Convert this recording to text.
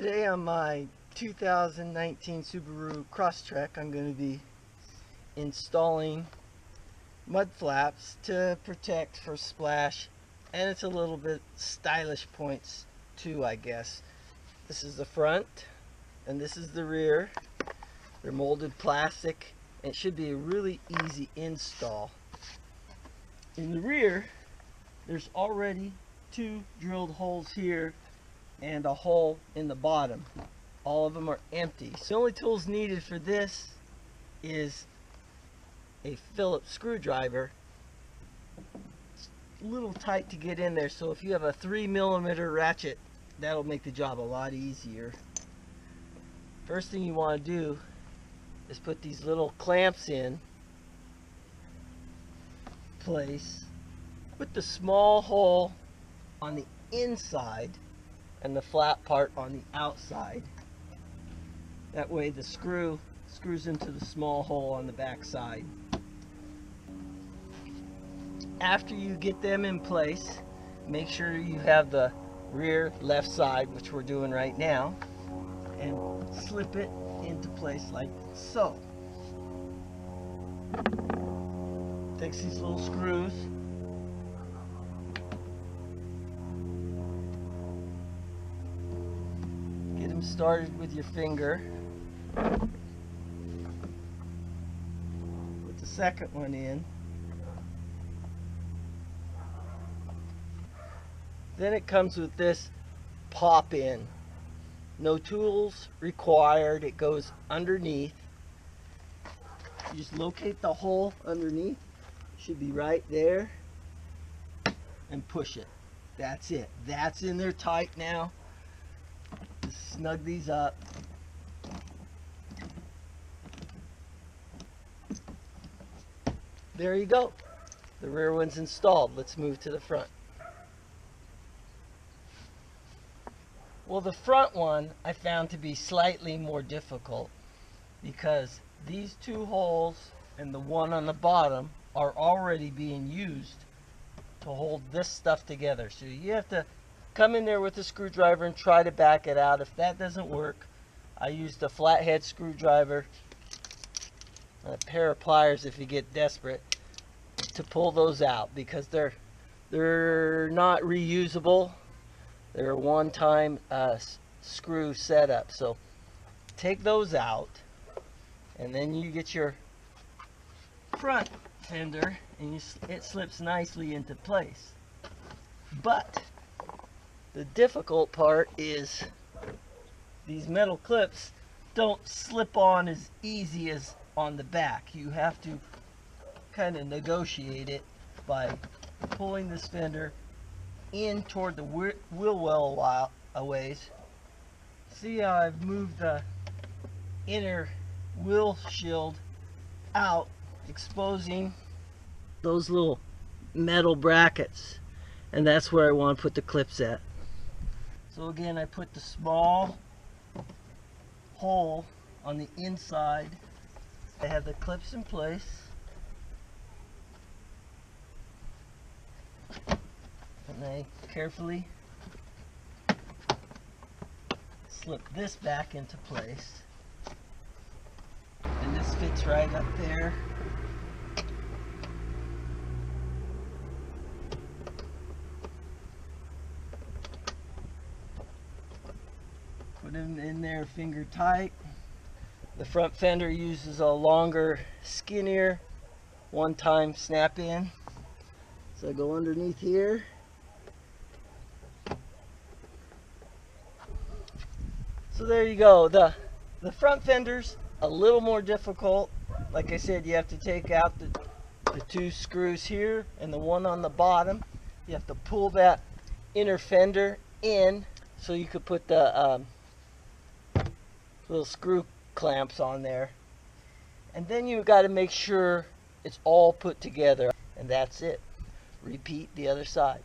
Today on my 2019 Subaru Crosstrek, I'm going to be installing mud flaps to protect for splash, and it's a little bit stylish points too, I guess. This is the front and this is the rear. They're molded plastic and it should be a really easy install. In the rear there's already two drilled holes here and a hole in the bottom. All of them are empty. So the only tools needed for this is a Phillips screwdriver. It's a little tight to get in there, so if you have a 3mm ratchet, that'll make the job a lot easier. First thing you want to do is put these little clamps in place. Put the small hole on the inside and the flat part on the outside. That way the screw screws into the small hole on the back side. After you get them in place, make sure you have the rear left side, which we're doing right now, and slip it into place like so. Takes these little screws, get them started with your finger. Put the second one in. Then it comes with this pop in. No tools required. It goes underneath. You just locate the hole underneath. Should be right there. And push it. That's it. That's in there tight now. Just snug these up. There you go. The rear one's installed. Let's move to the front. Well, the front one I found to be slightly more difficult because these two holes and the one on the bottom are already being used to hold this stuff together. So you have to come in there with a screwdriver and try to back it out. If that doesn't work, I used a flathead screwdriver and a pair of pliers if you get desperate to pull those out, because they're not reusable. They're a one-time screw setup. So take those out, and then you get your front fender and it slips nicely into place. But the difficult part is these metal clips don't slip on as easy as on the back. You have to kind of negotiate it by pulling this fender in toward the wheel well a ways. See how I've moved the inner wheel shield out, exposing those little metal brackets, and that's where I want to put the clips at. So again, I put the small hole on the inside. I have the clips in place. And I carefully slip this back into place. And this fits right up there. Put them in there finger tight. The front fender uses a longer, skinnier one-time snap in. So I go underneath here. So there you go. The front fender's a little more difficult. Like I said, you have to take out the two screws here and the one on the bottom. You have to pull that inner fender in so you could put the little screw clamps on there. And then you've got to make sure it's all put together. And that's it. Repeat the other side.